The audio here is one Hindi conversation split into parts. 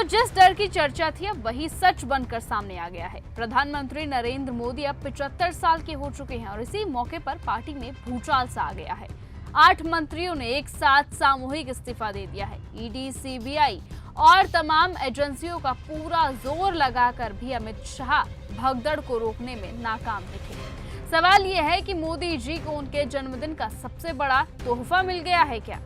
तो जिस डर की चर्चा थी अब वही सच बनकर सामने आ गया है। प्रधानमंत्री नरेंद्र मोदी अब 75 साल के हो चुके हैं और इसी मौके पर पार्टी में भूचाल सा आ गया है। 8 मंत्रियों ने एक साथ सामूहिक इस्तीफा दे दिया है। ईडी, सीबीआई और तमाम एजेंसियों का पूरा जोर लगाकर भी अमित शाह भगदड़ को रोकने में नाकाम दिखे। सवाल यह है कि मोदी जी को उनके जन्मदिन का सबसे बड़ा तोहफा मिल गया है क्या?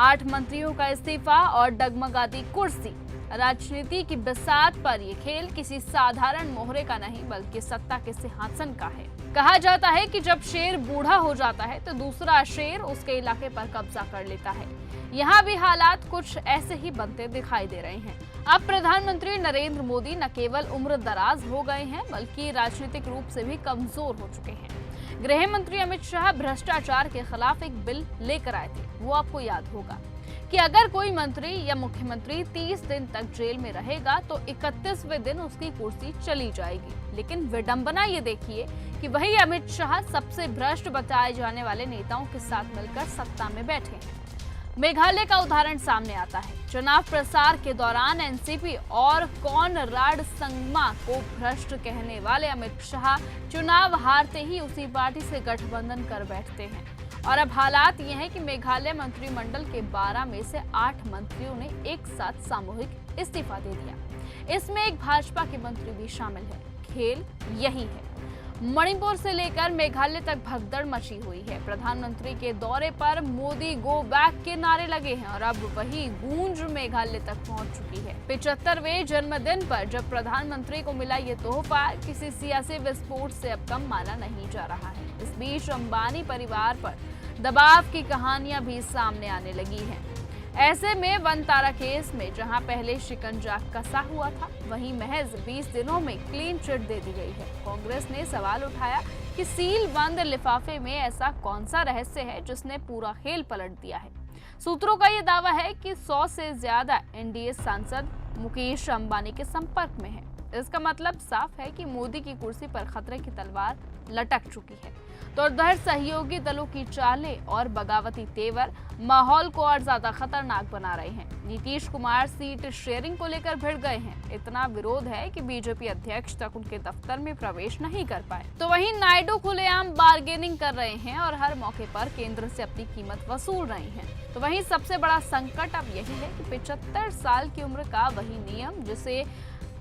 8 मंत्रियों का इस्तीफा और डगमगाती कुर्सी। राजनीति की बिसात पर यह खेल किसी साधारण मोहरे का नहीं बल्कि सत्ता के सिंहासन का है। कहा जाता है कि जब शेर बूढ़ा हो जाता है तो दूसरा शेर उसके इलाके पर कब्जा कर लेता है। यहाँ भी हालात कुछ ऐसे ही बनते दिखाई दे रहे हैं। अब प्रधानमंत्री नरेंद्र मोदी न केवल उम्र दराज हो गए हैं बल्कि राजनीतिक रूप से भी कमजोर हो चुके हैं। गृह मंत्री अमित शाह भ्रष्टाचार के खिलाफ एक बिल लेकर आए थे। वो आपको याद होगा कि अगर कोई मंत्री या मुख्यमंत्री 30 दिन तक जेल में रहेगा तो 31वें दिन उसकी कुर्सी चली जाएगी। लेकिन विडंबना ये देखिए कि वही अमित शाह सबसे भ्रष्ट बताए जाने वाले नेताओं के साथ मिलकर सत्ता में बैठे हैं। मेघालय का उदाहरण सामने आता है। चुनाव प्रचार के दौरान एनसीपी और कॉनराड संगमा को भ्रष्ट कहने वाले अमित शाह चुनाव हारते ही उसी पार्टी से गठबंधन कर बैठते हैं। और अब हालात ये हैं कि मेघालय मंत्रिमंडल के 12 में से 8 मंत्रियों ने एक साथ सामूहिक इस्तीफा दे दिया। इसमें एक भाजपा के मंत्री भी शामिल है। खेल यही है। मणिपुर से लेकर मेघालय तक भगदड़ मची हुई है। प्रधानमंत्री के दौरे पर मोदी गो बैक के नारे लगे हैं और अब वही गूंज मेघालय तक पहुंच चुकी है। 75वें जन्मदिन पर जब प्रधानमंत्री को मिला ये तोहफा किसी सियासी विस्फोट से अब कम माना नहीं जा रहा है। इस बीच अंबानी परिवार पर दबाव की कहानियां भी सामने आने लगी हैं। ऐसे में वनतारा केस में जहां पहले शिकंजा कसा हुआ था वहीं महज 20 दिनों में क्लीन चिट दे दी गई है। कांग्रेस ने सवाल उठाया कि सील बंद लिफाफे में ऐसा कौन सा रहस्य है जिसने पूरा खेल पलट दिया है। सूत्रों का यह दावा है कि 100 से ज्यादा एनडीए सांसद मुकेश अंबानी के संपर्क में है। इसका मतलब साफ है कि मोदी की कुर्सी पर खतरे की तलवार लटक चुकी है। तो उधर सहयोगी दलों की चालें और बगावती तेवर माहौल को और ज्यादा खतरनाक बना रहे हैं। नीतीश कुमार सीट शेयरिंग को लेकर भिड़ गए हैं। इतना विरोध है कि बीजेपी अध्यक्ष तक उनके दफ्तर में प्रवेश नहीं कर पाए। तो वहीं नायडू खुलेआम बार्गेनिंग कर रहे हैं और हर मौके पर केंद्र से अपनी कीमत वसूल रहे हैं। तो वहीं सबसे बड़ा संकट अब यही है कि 75 साल की उम्र का वही नियम जिसे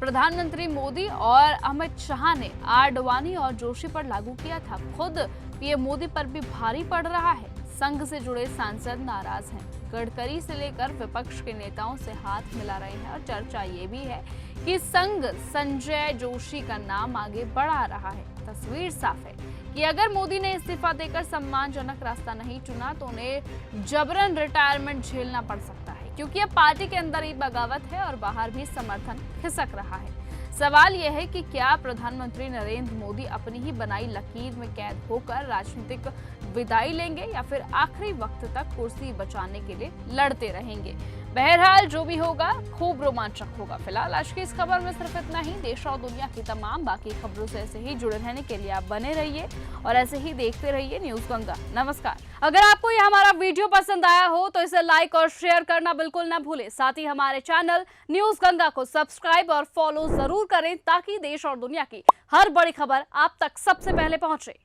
प्रधानमंत्री मोदी और अमित शाह ने आडवाणी और जोशी पर लागू किया था, खुद पीएम मोदी पर भी भारी पड़ रहा है। संघ से जुड़े सांसद नाराज हैं। गडकरी से लेकर विपक्ष के नेताओं से हाथ मिला रहे हैं और चर्चा ये भी है कि संघ संजय जोशी का नाम आगे बढ़ा रहा है। तस्वीर साफ है कि अगर मोदी ने इस्तीफा देकर सम्मानजनक रास्ता नहीं चुना तो उन्हें जबरन रिटायरमेंट झेलना पड़ सकता है, क्योंकि अब पार्टी के अंदर ही बगावत है और बाहर भी समर्थन खिसक रहा है। सवाल यह है कि क्या प्रधानमंत्री नरेंद्र मोदी अपनी ही बनाई लकीर में कैद होकर राजनीतिक विदाई लेंगे या फिर आखिरी वक्त तक कुर्सी बचाने के लिए लड़ते रहेंगे। बहरहाल जो भी होगा खूब रोमांचक होगा। फिलहाल आज की इस खबर में सिर्फ इतना ही। देश और दुनिया की तमाम बाकी खबरों से ऐसे ही जुड़े रहने के लिए आप बने रहिए और ऐसे ही देखते रहिए न्यूज गंगा। नमस्कार। अगर आपको यह हमारा वीडियो पसंद आया हो तो इसे लाइक और शेयर करना बिल्कुल न भूलें। साथ ही हमारे चैनल न्यूज गंगा को सब्सक्राइब और फॉलो जरूर करें ताकि देश और दुनिया की हर बड़ी खबर आप तक सबसे पहले पहुंचे।